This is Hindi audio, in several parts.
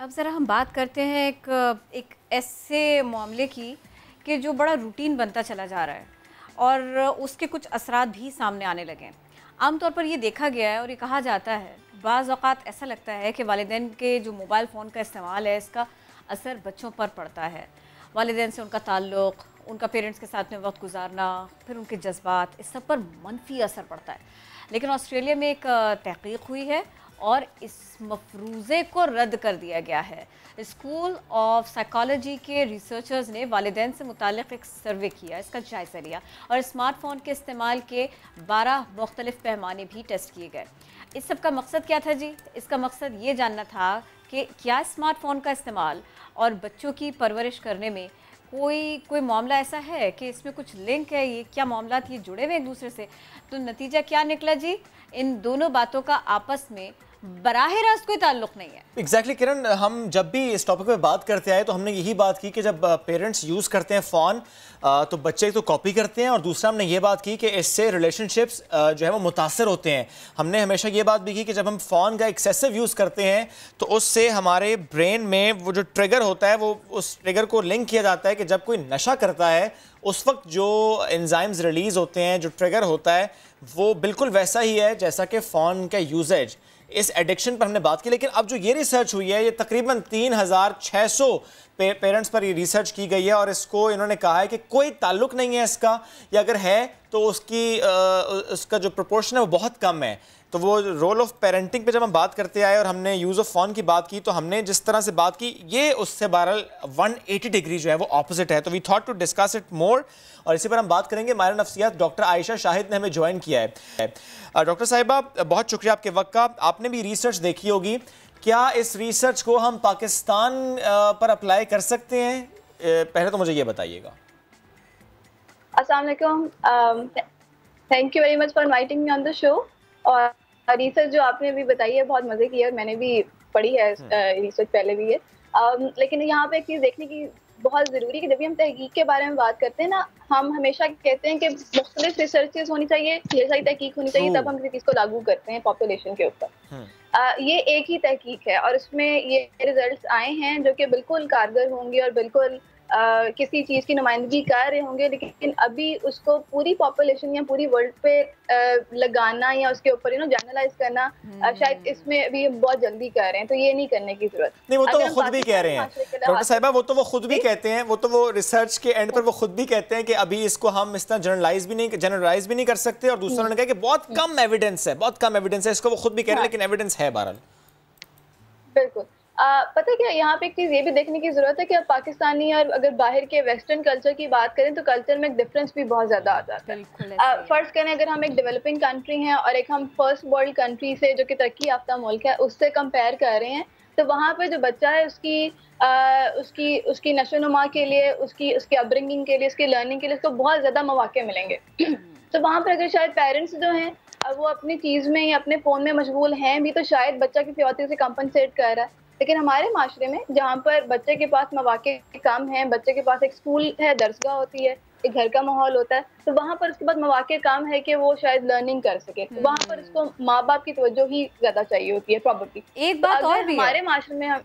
अब ज़रा हम बात करते हैं एक ऐसे मामले की कि जो बड़ा रूटीन बनता चला जा रहा है और उसके कुछ असरात भी सामने आने लगे हैं। आम तौर पर ये देखा गया है और ये कहा जाता है, बाज़ औक़ात ऐसा लगता है कि वालिदैन के जो मोबाइल फ़ोन का इस्तेमाल है, इसका असर बच्चों पर पड़ता है। वालिदैन से उनका ताल्लुक़, उनका पेरेंट्स के साथ में वक्त गुजारना, फिर उनके जज्बात, इस सब पर मनफी असर पड़ता है। लेकिन ऑस्ट्रेलिया में एक तहक़ीक़ हुई है और इस मफरूज़े को रद्द कर दिया गया है। स्कूल ऑफ साइकोलॉजी के रिसर्चर्स ने वालिदैन से मुताल्लिक़ एक सर्वे किया, इसका जायज़ा लिया और स्मार्टफ़ोन के इस्तेमाल के 12 मुख्तलिफ़ पैमाने भी टेस्ट किए गए। इस सब का मकसद क्या था जी? इसका मकसद ये जानना था कि क्या स्मार्टफ़ोन का इस्तेमाल और बच्चों की परवरिश करने में कोई मामला ऐसा है कि इसमें कुछ लिंक है, ये क्या मामलात ये जुड़े हुए एक दूसरे से। तो नतीजा क्या निकला जी? इन दोनों बातों का आपस में बराह रास्त कोई ताल्लुक नहीं है। एग्जैक्टली किरण, हम जब भी इस टॉपिक पे बात करते आए तो हमने यही बात की कि जब पेरेंट्स यूज़ करते हैं फ़ोन तो बच्चे तो कॉपी करते हैं, और दूसरा हमने ये बात की कि इससे रिलेशनशिप्स जो है वो मुतासर होते हैं। हमने हमेशा ये बात भी की कि जब हम फ़ोन का एक्सेसिव यूज़ करते हैं तो उससे हमारे ब्रेन में वो जो ट्रिगर होता है, वो उस ट्रिगर को लिंक किया जाता है कि जब कोई नशा करता है उस वक्त जो एंजाइम्स रिलीज़ होते हैं, जो ट्रिगर होता है, वो बिल्कुल वैसा ही है जैसा कि फ़ोन का यूजेज। इस एडिक्शन पर हमने बात की, लेकिन अब जो ये रिसर्च हुई है, ये तकरीबन 3600 पेरेंट्स पर ये रिसर्च की गई है और इसको इन्होंने कहा है कि कोई ताल्लुक नहीं है इसका, या अगर है तो उसका जो प्रोपोर्शन है वो बहुत कम है। तो वो रोल ऑफ पेरेंटिंग पे जब हम बात करते आए और हमने यूज़ ऑफ फ़ोन की बात की, तो हमने जिस तरह से बात की ये उससे बहरहाल 180 डिग्री जो है वो ऑपोजिट है। तो we thought to discuss it more, और इसी पर हम बात करेंगे। माहिर नफ्सियात डॉक्टर आयशा शाहिद ने हमें ज्वाइन किया है। डॉक्टर साहिबा, बहुत शुक्रिया आपके वक्त का। आपने भी रिसर्च देखी होगी, क्या इस रिसर्च को हम पाकिस्तान पर अप्लाई कर सकते हैं? पहले तो मुझे ये बताइएगा। अस्सलाम वालेकुम, thank you very much for inviting me on the show. और रिसर्च जो आपने अभी बताई है बहुत मज़े की है, मैंने भी पढ़ी है रिसर्च पहले भी है। लेकिन यहाँ पे एक चीज़ देखने की बहुत ज़रूरी है कि जब भी हम तहकीक के बारे में बात करते हैं ना, हम हमेशा कहते हैं कि मुख्तलिफ रिसर्चेस होनी चाहिए, ढेर सारी तहकीक होनी चाहिए, तब हम किसी चीज़ को लागू करते हैं पॉपुलेशन के ऊपर। ये एक ही तहकीक है और उसमें ये रिजल्ट्स आए हैं जो कि बिल्कुल कारगर होंगे और बिल्कुल किसी चीज़ की नुमाइंदगी कर रहे होंगे, लेकिन अभी उसको पूरी पॉपुलेशन या पूरी वर्ल्ड पे लगाना या उसके ऊपर जनरलाइज करना शायद इसमें अभी बहुत जल्दी कर रहे हैं, तो ये नहीं करने की जरूरत नहीं। वो तो वो खुद भी कह रहे हैं डॉक्टर साहिबा, वो खुद भी कहते हैं, वो रिसर्च के एंड पर वो खुद भी कहते हैं कि अभी इसको हम इस तरह जनरलाइज भी नहीं कर सकते, और दूसरा उन्होंने कहा कि बहुत कम एविडेंस है, इसको वो खुद भी कह रहे हैं, लेकिन एविडेंस है बहरहाल। बिल्कुल। पता है क्या, यहाँ पे एक चीज़ ये भी देखने की ज़रूरत है कि अब पाकिस्तानी और अगर बाहर के वेस्टर्न कल्चर की बात करें तो कल्चर में एक डिफरेंस भी बहुत ज़्यादा आ जाता है। फ़र्ज़ करें अगर हम एक डेवलपिंग कंट्री हैं और एक हम फर्स्ट वर्ल्ड कंट्री से जो कि तरक्की याफ्ता मुल्क है उससे कंपेयर कर रहे हैं, तो वहाँ पे जो बच्चा है उसकी नशोनुमा के लिए, उसकी अपब्रिंगिंग के लिए, उसकी लर्निंग के लिए उसको बहुत ज़्यादा मौके मिलेंगे। तो वहाँ पर अगर शायद पेरेंट्स जो हैं वो अपनी चीज़ में या अपने फ़ोन में मशगूल हैं भी, तो शायद बच्चा किसी और चीज़ से कंपनसेट कर रहा है। लेकिन हमारे माशरे में जहाँ पर बच्चे के पास मौके कम हैं, बच्चे के पास एक स्कूल है, दरसगाह होती है, एक घर का माहौल होता है, तो वहाँ पर उसके पास मौके कम है कि वो शायद लर्निंग कर सके, तो वहाँ पर उसको माँ बाप की तवज्जो ही ज़्यादा चाहिए होती है प्रॉपर्टी। एक बात और भी हमारे माशरे में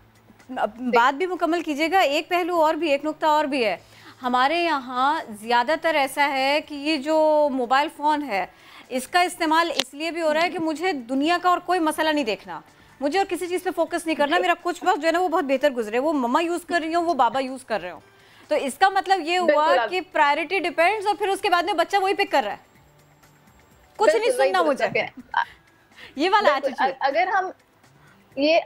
बात भी मुकम्मल कीजिएगा, एक पहलू और भी, एक नुक्ता और भी है। हमारे यहाँ ज़्यादातर ऐसा है कि ये जो मोबाइल फ़ोन है इसका इस्तेमाल इसलिए भी हो रहा है कि मुझे दुनिया का और कोई मसला नहीं देखना, मुझे और किसी चीज़ पे फोकस नहीं करना, मेरा कुछ वक्त जो है ना वो बहुत बेहतर गुजरे, वो मम्मा यूज़ कर रही हो, वो बाबा यूज़ कर रहे हो। तो इसका मतलब ये हुआ कि प्रायोरिटी डिपेंड्स, और फिर उसके बाद में बच्चा वही पिक कर रहा है, कुछ नहीं सुनना मुझे, ये वाला एटीट्यूड।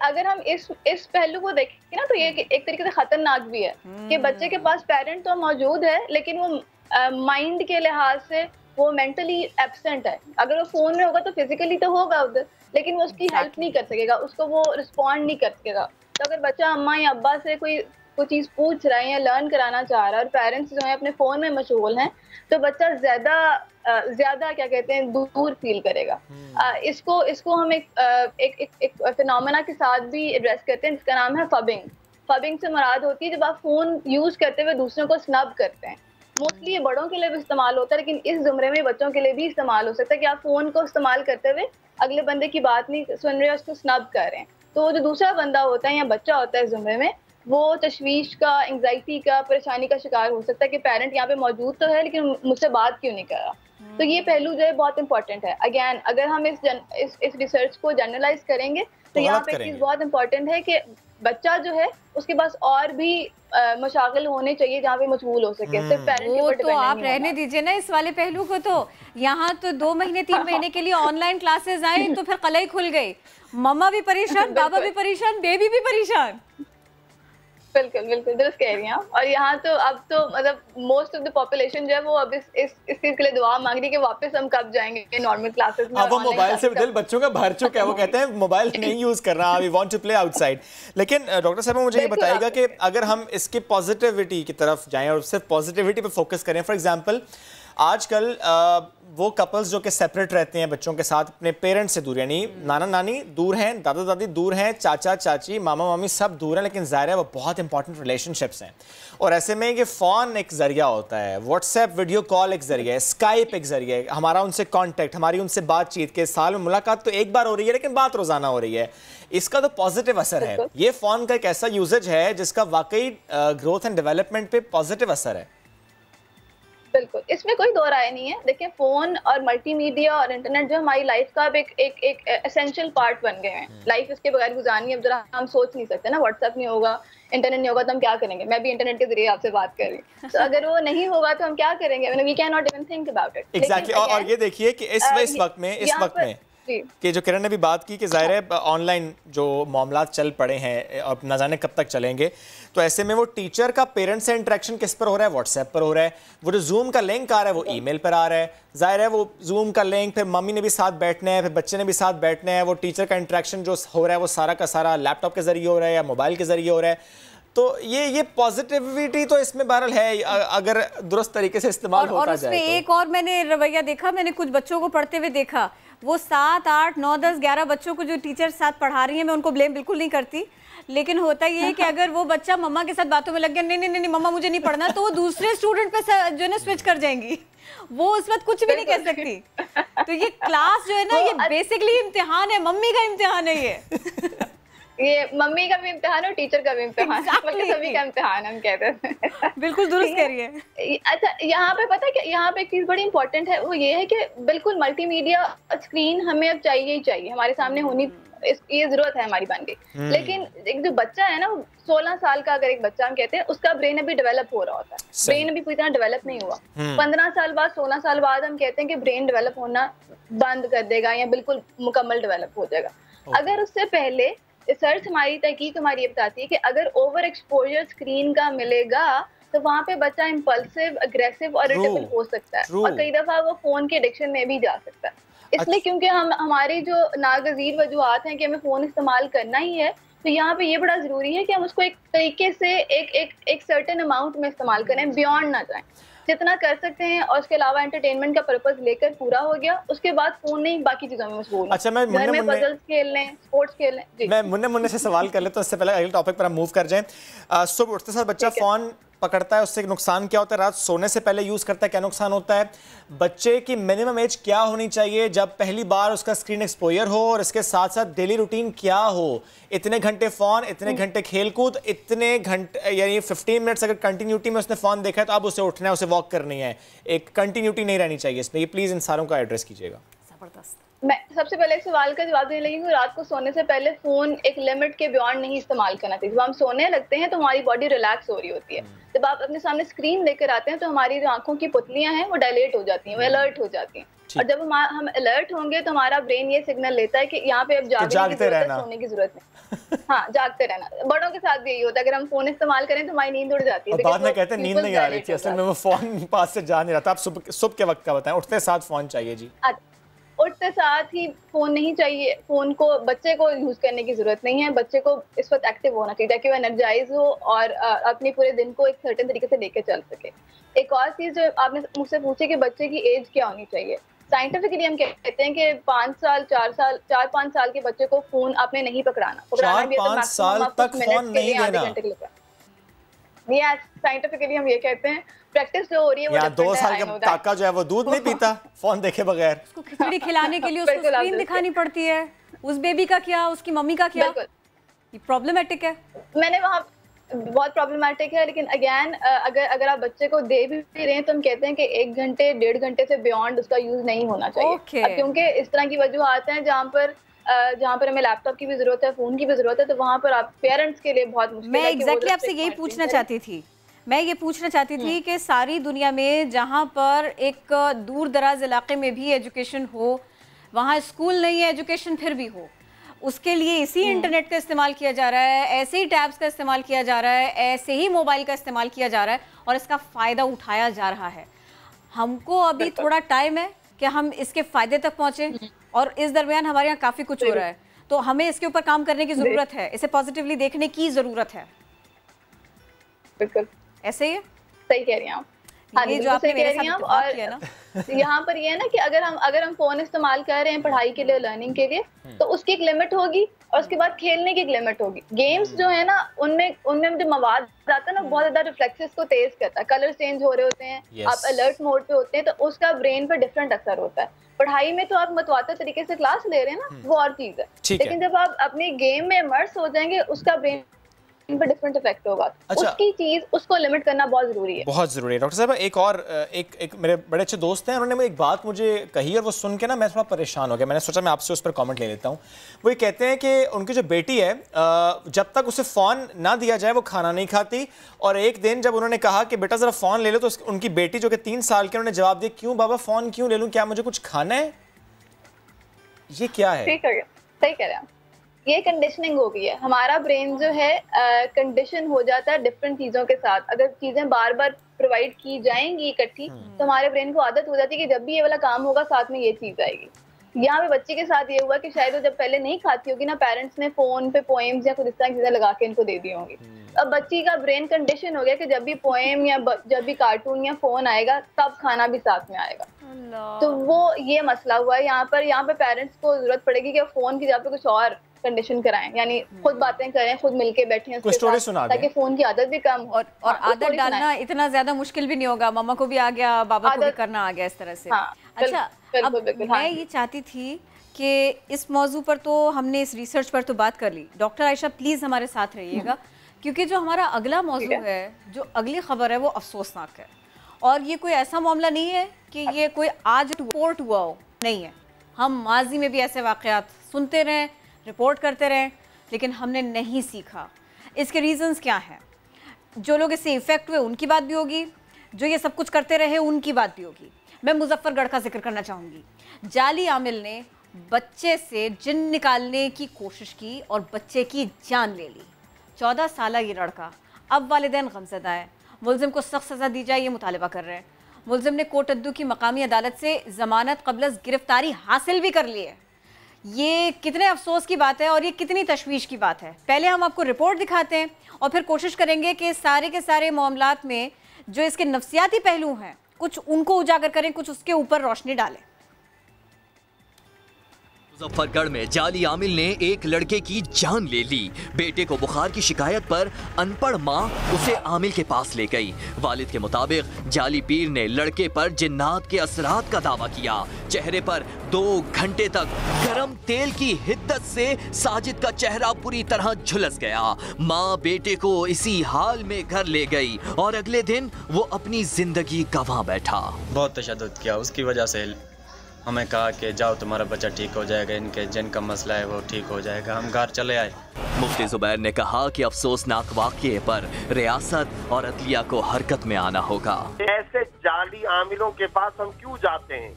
अगर हम इस पहलू को देखें ना, तो ये एक तरीके से खतरनाक भी है कि बच्चे के पास पेरेंट तो मौजूद है लेकिन वो माइंड के लिहाज से वो मेंटली एब्सेंट है। अगर वो फोन में होगा तो फिजिकली तो होगा उधर, लेकिन वो उसकी हेल्प नहीं कर सकेगा, उसको वो रिस्पॉन्ड नहीं कर सकेगा। तो अगर बच्चा अम्मा या अब्बा से कोई चीज़ पूछ रहा है या लर्न कराना चाह रहा है और पेरेंट्स जो है अपने फ़ोन में मशगूल हैं, तो बच्चा ज़्यादा क्या कहते हैं दूर फील करेगा। इसको हम एक फिनोमेना के साथ भी एड्रेस करते हैं जिसका नाम है फबिंग। फबिंग से मुराद होती है जब आप फ़ोन यूज़ करते हुए दूसरों को स्नब करते हैं। मोस्टली ये बड़ों के लिए भी इस्तेमाल होता है, लेकिन इस ज़ुमरे में बच्चों के लिए भी इस्तेमाल हो सकता है कि आप फ़ोन को इस्तेमाल करते हुए अगले बंदे की बात नहीं सुन रहे, उसको स्नब कर रहे हैं। तो जो दूसरा बंदा होता है या बच्चा होता है जुम्रे में, वो तशवीश का, एंग्जाइटी का, परेशानी का शिकार हो सकता है कि पेरेंट यहाँ पे मौजूद तो है लेकिन मुझसे बात क्यों नहीं कर रहा। तो ये पहलू जो है बहुत इंपॉर्टेंट है। अगेन अगर हम इस रिसर्च को जनरलाइज करेंगे तो यहाँ पे एक चीज बहुत इंपॉर्टेंट है कि बच्चा जो है उसके पास और भी मशागिल होने चाहिए जहाँ पे मशगूल हो सके, सिर्फ पेरेंट के ऊपर तो आप रहने दीजिए ना इस वाले पहलू को। तो यहाँ तो 2 महीने 3 महीने के लिए ऑनलाइन क्लासेस आई तो फिर कलाई खुल गई, मम्मा भी परेशान, बाबा भी परेशान, बेबी भी परेशान। बिल्कुल बिल्कुल दुरुस्त कह रही हैं आप। और यहाँ तो अब तो मतलब मोस्ट ऑफ द पॉपुलेशन जो है वो अब इस चीज के लिए दुआ मांग रही है कि वापस हम कब जाएंगे नॉर्मल क्लासेस में। अब वो मोबाइल से दिल बच्चों का भर चुका है, वो कहते हैं मोबाइल नहीं यूज करना, we want to play outside. लेकिन डॉक्टर साहब मुझे ये बताइएगा कि अगर हम इसके पॉजिटिविटी की तरफ जाएं और सिर्फ पॉजिटिविटी पे फोकस करें, फॉर एग्जांपल आजकल वो कपल्स जो कि सेपरेट रहते हैं बच्चों के साथ अपने पेरेंट्स से दूर, यानी नाना नानी दूर हैं, दादा दादी दूर हैं, चाचा चाची, मामा मामी सब दूर हैं, लेकिन ज़ाहिर है वो बहुत इंपॉर्टेंट रिलेशनशिप्स हैं। और ऐसे में ये फ़ोन एक ज़रिया होता है, व्हाट्सएप वीडियो कॉल एक ज़रिया है, स्काइप एक ज़रिया है, हमारा उनसे कॉन्टैक्ट, हमारी उनसे बातचीत के साल में मुलाकात तो एक बार हो रही है लेकिन बात रोज़ाना हो रही है। इसका तो पॉजिटिव असर है। ये फ़ोन का एक ऐसा यूजेज है जिसका वाकई ग्रोथ एंड डेवलपमेंट पे पॉजिटिव असर है। बिल्कुल, इसमें कोई दो राय नहीं है। देखिए फोन और मल्टीमीडिया और इंटरनेट जो हमारी लाइफ का अब एक एसेंशियल पार्ट बन गए हैं। लाइफ इसके बगैर गुजारनी अब जरा हम सोच नहीं सकते ना। व्हाट्सएप नहीं होगा, इंटरनेट नहीं होगा तो हम क्या करेंगे? मैं भी इंटरनेट के जरिए आपसे बात कर रही हूँ, तो अगर वो नहीं होगा तो हम क्या करेंगे? We can not even think about it. Exactly. और ये देखिए कि इस वक्त में कि जो किरण ने भी बात की कि ज़ाहिर है ऑनलाइन जो मामलात चल पड़े हैं अब न जाने कब तक चलेंगे, तो ऐसे में वो टीचर का पेरेंट्स से इंटरेक्शन किस पर हो रहा है? व्हाट्सएप पर हो रहा है। वो जो जूम का लिंक आ रहा है वो ईमेल पर आ रहा है। ज़ाहिर है वो जूम का लिंक फिर मम्मी ने भी साथ बैठना है, फिर बच्चे ने भी साथ बैठना है। वो टीचर का इंटरेक्शन जो हो रहा है वो सारा का सारा लैपटॉप के ज़रिए हो रहा है या मोबाइल के ज़रिए हो रहा है। तो ये पॉजिटिविटी तो इसमें बहरहाल है अगर दुरुस्त तरीके से इस्तेमाल होता जाए। और उसमें एक और मैंने रवैया देखा, मैंने कुछ बच्चों को पढ़ते हुए देखा, वो 7, 8, 9, 10, 11 बच्चों को जो टीचर साथ पढ़ा रही है, मैं उनको ब्लेम बिल्कुल नहीं करती, लेकिन होता ये है कि अगर वो बच्चा मम्मा के साथ बातों में लग गया, नहीं नहीं नहीं मम्मा मुझे नहीं पढ़ना, तो वो दूसरे स्टूडेंट पे जो है ना स्विच कर जाएंगी। वो उस वक्त कुछ भी नहीं कह सकती। तो ये क्लास जो है ना, ये बेसिकली इम्तिहान है, मम्मी का इम्तिहान है ये मम्मी का भी इम्तिहान और टीचर का भी इम्तिहान, सभी का इम्तिहान हम कहते हैं। बिल्कुल दुरुस्त कह रही है। अच्छा, यहाँ पे पता है क्या, यहाँ पे एक चीज बड़ी इंपॉर्टेंट है, वो ये है कि बिल्कुल मल्टीमीडिया स्क्रीन हमें अब चाहिए ही चाहिए, हमारे सामने होनी, ये जरूरत है हमारी बन गई। लेकिन एक जो बच्चा है ना, 16 साल का अगर एक बच्चा हम कहते हैं, उसका ब्रेन अभी डेवलप हो रहा होता है, ब्रेन अभी पूरी तरह डेवलप नहीं हुआ। 15 साल बाद, 16 साल बाद हम कहते हैं कि ब्रेन डेवलप होना बंद कर देगा या बिल्कुल मुकम्मल डेवलप हो जाएगा। अगर उससे पहले रिसर्च हमारी तहकीक हमारी ये बताती है कि अगर ओवर एक्सपोजर स्क्रीन का मिलेगा तो वहाँ पे बच्चा इम्पल्सिव, अग्रेसिव और इरिटेबल हो सकता है, और कई दफा वो फोन के एडिक्शन में भी जा सकता है। इसलिए क्योंकि हमारी जो नागजीर वजूहात हैं कि हमें फोन इस्तेमाल करना ही है, तो यहाँ पे ये बड़ा जरूरी है कि हम उसको एक तरीके से एक सर्टेन अमाउंट में इस्तेमाल करें, बियॉन्ड ना जाएं, जितना कर सकते हैं। और उसके अलावा एंटरटेनमेंट का पर्पस लेकर पूरा हो गया, उसके बाद फोन नहीं, बाकी चीजों में मशगूल। अच्छा, मैं घर में पजल्स खेल लें, स्पोर्ट्स खेल लें। मैं मुन्ने से सवाल कर लेता हूं, इससे पहले अगले टॉपिक पर हम मूव कर जाएं। सुबह उठते साथ बच्चा फोन पकड़ता है, उससे नुकसान क्या होता है? रात सोने से पहले यूज करता है, क्या नुकसान होता है? बच्चे की मिनिमम एज क्या होनी चाहिए जब पहली बार उसका स्क्रीन एक्सपोजर हो, और इसके साथ साथ डेली रूटीन क्या हो? इतने घंटे फोन, इतने घंटे खेलकूद, इतने घंटे, यानी 15 मिनट्स अगर कंटिन्यूटी में उसने फोन देखा है तो अब उसे उठना है, उसे वॉक करनी है, एक कंटिन्यूटी नहीं रहनी चाहिए इसमें। ये प्लीज इन सारों का एड्रेस कीजिएगा। जबरदस्त। मैं सबसे पहले एक सवाल का जवाब देने लगी हूँ, रात को सोने से पहले फोन एक लिमिट के बियॉन्ड नहीं इस्तेमाल करना चाहिए। जब हम सोने लगते हैं तो हमारी बॉडी रिलैक्स हो रही होती है। जब आप अपने सामने स्क्रीन लेकर आते हैं तो हमारी जो आंखों की पुतलियां हैं वो डायलेट हो जाती हैं, वो अलर्ट हो जाती हैं। और जब हम अलर्ट होंगे तो हमारा ब्रेन ये सिग्नल लेता है कि यहाँ पे अब जागते रहना, सोने की जरूरत नहीं। हाँ, जागते रहना। बड़ों के साथ भी यही होता है, अगर हम फोन इस्तेमाल करें तो हमारी नींद उड़ जाती है। बाद में कहते हैं नींद नहीं आ रही थी, असल में वो फोन पास से जा नहीं रहा था। आप सुबह के वक्त का बताएं, उठते साथ फोन चाहिए जी? उठते साथ ही फोन नहीं चाहिए। फोन को बच्चे को यूज करने की जरूरत नहीं है, बच्चे को इस वक्त एक्टिव होना चाहिए ताकि वो एनर्जाइज हो और अपने पूरे दिन को एक सर्टेन तरीके से लेकर चल सके। एक और चीज जो आपने मुझसे पूछी कि बच्चे की एज क्या होनी चाहिए, साइंटिफिकली हम कहते हैं कि 5 साल 4-5 साल के बच्चे को फोन आपने नहीं पकड़ाना। 4-5 साल तक फोन नहीं देना। यस, साइंटिफिकली हम ये कहते हैं। प्रैक्टिस जो हो रही है वो 2 साल का काका जो है वो दूध नहीं पीता फोन देखे बगैर। उसको खिचड़ी खिलाने के लिए उसको स्क्रीन दिखानी पड़ती है। उस बेबी का क्या, उसकी मम्मी का क्या? ये प्रॉब्लमेटिक है। मैंने वहाँ बहुत प्रॉब्लमेटिक है, लेकिन अगेन अगर आप बच्चे को दे भी रहे हैं तो हम कहते हैं कि 1 घंटे 1.5 घंटे से बियॉन्ड उसका यूज नहीं होना चाहिए। अब क्योंकि इस तरह की वजूहात हैं जहाँ पर हमें लैपटॉप की भी जरूरत है, फोन की भी जरूरत है, तो वहाँ पर आप पेरेंट्स के लिए बहुत मुश्किल है। मैं एग्जैक्टली आपसे यही पूछना चाहती थी, मैं ये पूछना चाहती थी कि सारी दुनिया में जहाँ पर एक दूर दराज इलाके में भी एजुकेशन हो, वहाँ स्कूल नहीं है, एजुकेशन फिर भी हो, उसके लिए इसी इंटरनेट का इस्तेमाल किया जा रहा है, ऐसे ही टैब्स का इस्तेमाल किया जा रहा है, ऐसे ही मोबाइल का इस्तेमाल किया जा रहा है और इसका फ़ायदा उठाया जा रहा है। हमको अभी थोड़ा टाइम है कि हम इसके फ़ायदे तक पहुँचें और इस दरमियान हमारे यहाँ काफ़ी कुछ हो रहा है, तो हमें इसके ऊपर काम करने की ज़रूरत है, इसे पॉजिटिवली देखने की ज़रूरत है। बिल्कुल ऐसे ही है, सही कह रही हैं आप। हाँ, ये जो आपने मेरे साथ और किया ना यहाँ पर ये है ना कि अगर हम फोन इस्तेमाल कर रहे हैं पढ़ाई के लिए, लर्निंग के लिए, तो उसकी एक लिमिट होगी और उसके बाद खेलने की एक लिमिट होगी। गेम्स जो है ना उनमें जो मवाद आता है ना बहुत ज्यादा रिफ्लेक्सेस को तेज करता है, कलर चेंज हो रहे होते हैं, आप अलर्ट मोड पे होते हैं, तो उसका ब्रेन पर डिफरेंट असर होता है। पढ़ाई में तो आप मतवाता तरीके से क्लास ले रहे हैं ना, वो और चीज है, लेकिन जब आप अपने गेम में इमर्स हो जाएंगे उसका ब्रेन पर डिफरेंट इफेक्ट होगा। अच्छा, उसकी चीज उसको लिमिट करना बहुत जरूरी है, बहुत जरूरी है। डॉक्टर साहब एक मेरे बड़े अच्छे दोस्त हैं, उन्होंने एक बात मुझे कही और वो सुन के ना मैं थोड़ा परेशान हो गया। मैंने सोचा मैं आपसे उस पर कमेंट ले लेता हूँ। वो ये कहते हैं कि उनकी जो बेटी है जब तक उसे फ़ोन ना दिया जाए वो खाना नहीं खाती, और एक दिन जब उन्होंने कहा कि बेटा ज़रा फ़ोन ले लो तो उनकी बेटी जो कि 3 साल की, उन्होंने जवाब दिया क्यों बाबा फ़ोन क्यों ले लूँ, क्या मुझे कुछ खाना है? ये क्या है? सही कह रहे हैं। ये कंडीशनिंग हो गई है, हमारा ब्रेन जो है कंडीशन हो जाता है डिफरेंट चीज़ों के साथ। अगर चीज़ें बार बार प्रोवाइड की जाएंगी इकट्ठी तो हमारे ब्रेन को आदत हो जाती है कि जब भी ये वाला काम होगा साथ में ये चीज़ आएगी। यहाँ पे बच्चे के साथ ये हुआ कि शायद वो जब पहले नहीं खाती होगी ना, पेरेंट्स ने फ़ोन पे पोएम्स या कुछ इस तरह की चीज़ें लगा के इनको दे दी होंगी। अब बच्ची का ब्रेन कंडीशन हो गया कि जब भी पोएम या जब भी कार्टून या फ़ोन आएगा तब खाना भी साथ में आएगा। तो वो ये मसला हुआ है यहाँ पे पेरेंट्स को जरूरत पड़ेगी कि फ़ोन की जगह पे कुछ और कंडीशन कराएं, यानी खुद बातें करें, खुद मिलके बैठें उसके साथ, ताकि फोन की आदत भी कम हो। और आदत डालना इतना ज्यादा मुश्किल भी नहीं होगा, मम्मा को भी आ गया, बाबा को भी करना आ गया इस तरह से। अच्छा, अब मैं ये चाहती थी कि इस मौजू पर तो हमने इस रिसर्च पर तो बात कर ली। डॉक्टर आयशा प्लीज हमारे साथ रहिएगा, क्योंकि जो हमारा अगला मौजू है, जो अगली खबर है वो अफसोसनाक है, और ये कोई ऐसा मामला नहीं है कि ये कोई आज रिपोर्ट हुआ हो, नहीं है। हम माजी में भी ऐसे वाक़यात सुनते रहे, रिपोर्ट करते रहें, लेकिन हमने नहीं सीखा। इसके रीजंस क्या हैं? जो लोग इससे इफ़ेक्ट हुए उनकी बात भी होगी, जो ये सब कुछ करते रहे उनकी बात भी होगी। मैं मुजफ्फरगढ़ का जिक्र करना चाहूँगी। जाली आमिल ने बच्चे से जिन निकालने की कोशिश की और बच्चे की जान ले ली। 14 साल ये लड़का। अब वालिदैन गमज़दा है, मुलजिम को सख्त सज़ा दी जाए ये मुतालबा कर रहे हैं। मुलजिम ने कोटद्दू की मकामी अदालत से ज़मानत कबल गिरफ्तारी हासिल भी कर ली है। ये कितने अफसोस की बात है और ये कितनी तशवीश की बात है। पहले हम आपको रिपोर्ट दिखाते हैं और फिर कोशिश करेंगे कि सारे के सारे मामलात में जो इसके नफ्सियाती पहलू हैं कुछ उनको उजागर करें, कुछ उसके ऊपर रोशनी डालें। मुजफ्फरगढ़ में जाली आमिल ने एक लड़के की जान ले ली। बेटे को बुखार की शिकायत पर अनपढ़ मां उसे आमिल के पास ले गई। वालिद के मुताबिक जाली पीर ने लड़के पर जिन्नात के असरात का दावा किया। चेहरे पर 2 घंटे तक गरम तेल की हिद्दत से साजिद का चेहरा पूरी तरह झुलस गया। मां बेटे को इसी हाल में घर ले गई और अगले दिन वो अपनी जिंदगी गंवा बैठा। बहुत तशद्दुद किया, उसकी वजह से हमें कहा कि जाओ तुम्हारा बच्चा ठीक हो जाएगा, इनके जिनका मसला है वो ठीक हो जाएगा। हम घर चले आए। मुफ्ती जुबैर ने कहा कि अफसोसनाक वाक़ये पर रियासत और अदलिया को हरकत में आना होगा। ऐसे जाली आमिलों के पास हम क्यों जाते हैं?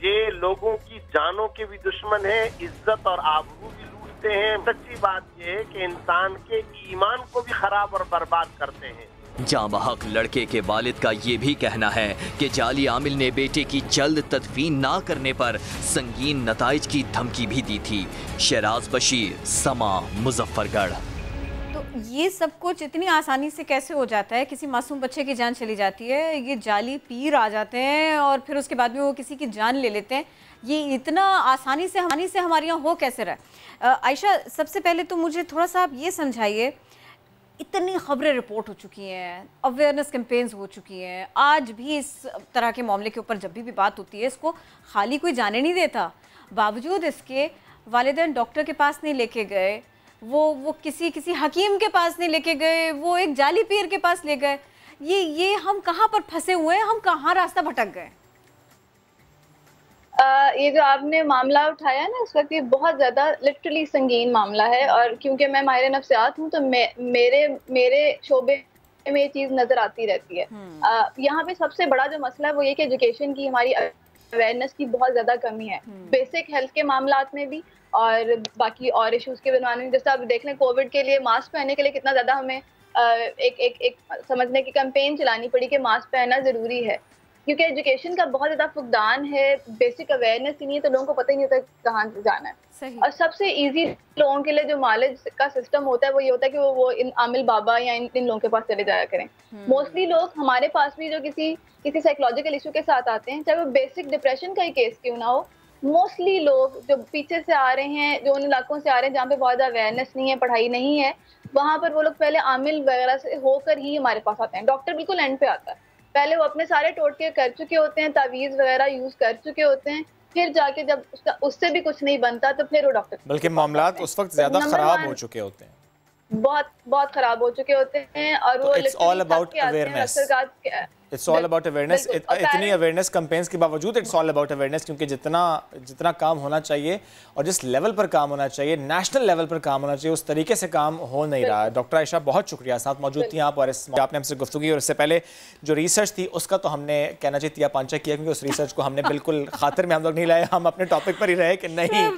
ये लोगों की जानों के भी दुश्मन है, इज्जत और आबरू भी लूटते हैं। सच्ची बात ये है कि इंसान के ईमान को भी खराब और बर्बाद करते हैं। जाँ बहक लड़के के वालिद का ये भी कहना है कि जाली आमिल ने बेटे की जल्द तदफीन ना करने पर संगीन नताइज की धमकी भी दी थी। शहराज बशीर, समा, मुजफ्फरगढ़। तो ये सब कुछ इतनी आसानी से कैसे हो जाता है? किसी मासूम बच्चे की जान चली जाती है, ये जाली पीर आ जाते हैं और फिर उसके बाद में वो किसी की जान ले लेते हैं। ये इतना आसानी से हमारे यहाँ हो कैसे रहा? आयशा, सबसे पहले तो मुझे थोड़ा सा आप ये समझाइए, इतनी खबरें रिपोर्ट हो चुकी हैं, अवेयरनेस कैंपेन्स हो चुकी हैं, आज भी इस तरह के मामले के ऊपर जब भी बात होती है इसको खाली कोई जाने नहीं देता। बावजूद इसके वालिदैन डॉक्टर के पास नहीं लेके गए, वो किसी हकीम के पास नहीं लेके गए, वो एक जाली पीर के पास ले गए। ये हम कहाँ पर फंसे हुए हैं, हम कहाँ रास्ता भटक गए? ये जो आपने मामला उठाया ना इस वक्त, ये बहुत ज़्यादा लिटरली संगीन मामला है। और क्योंकि मैं माहिर नफ्सियात हूँ तो मेरे शोबे में ये चीज़ नज़र आती रहती है। यहाँ पे सबसे बड़ा जो मसला है वो ये कि एजुकेशन की, हमारी अवेयरनेस की बहुत ज़्यादा कमी है, बेसिक हेल्थ के मामलात में भी और बाकी और इश्यूज़ के बनवाने में। जैसे आप देख लें, कोविड के लिए मास्क पहनने के लिए कितना ज़्यादा हमें एक समझने की कैंपेन चलानी पड़ी कि मास्क पहनना ज़रूरी है, क्योंकि एजुकेशन का बहुत ज़्यादा फुकदान है, बेसिक अवेयरनेस ही नहीं है, तो लोगों को पता ही नहीं होता कहाँ जाना है। सही। और सबसे इजी लोगों के लिए जो नॉलेज का सिस्टम होता है वो ये होता है कि वो इन आमिल बाबा या इन लोगों के पास चले जाया करें। मोस्टली लोग हमारे पास भी जो किसी साइकोलॉजिकल इशू के साथ आते हैं, चाहे वो बेसिक डिप्रेशन का ही केस क्यों ना हो, मोस्टली लोग जो पीछे से आ रहे हैं, जो उन इलाकों से आ रहे हैं जहाँ पे बहुत ज़्यादा अवेयरनेस नहीं है, पढ़ाई नहीं है, वहाँ पर वो लोग पहले आमिल वगैरह से होकर ही हमारे पास आते हैं। डॉक्टर बिल्कुल एंड पे आता है, पहले वो अपने सारे टोटके कर चुके होते हैं, तावीज़ वगैरह यूज़ कर चुके होते हैं, फिर जाके जब उससे भी कुछ नहीं बनता तो फिर वो डॉक्टर, बल्कि मामलात उस वक्त ज़्यादा ख़राब हो चुके होते हैं, बहुत ख़राब हो चुके होते हैं। और वो it's all about awareness, it's all about awareness. इतनी अवेयरनेस कैंपेन्स के बावजूद इट्स ऑल अबाउट अवेयरनेस, क्योंकि जितना काम होना चाहिए और जिस लेवल पर काम होना चाहिए, नेशनल लेवल पर काम होना चाहिए, उस तरीके से काम हो नहीं रहा है। डॉक्टर आयशा, बहुत शुक्रिया, साथ मौजूद थी आप और आपने हमसे गुफ्तगू की। और इससे पहले जो रिसर्च थी उसका तो हमने कहना चाहिए तिया पांचा किया, क्योंकि उस रिसर्च को हमने बिल्कुल खातिर में हम लोग नहीं लाए, हम अपने टॉपिक पर ही रहे कि नहीं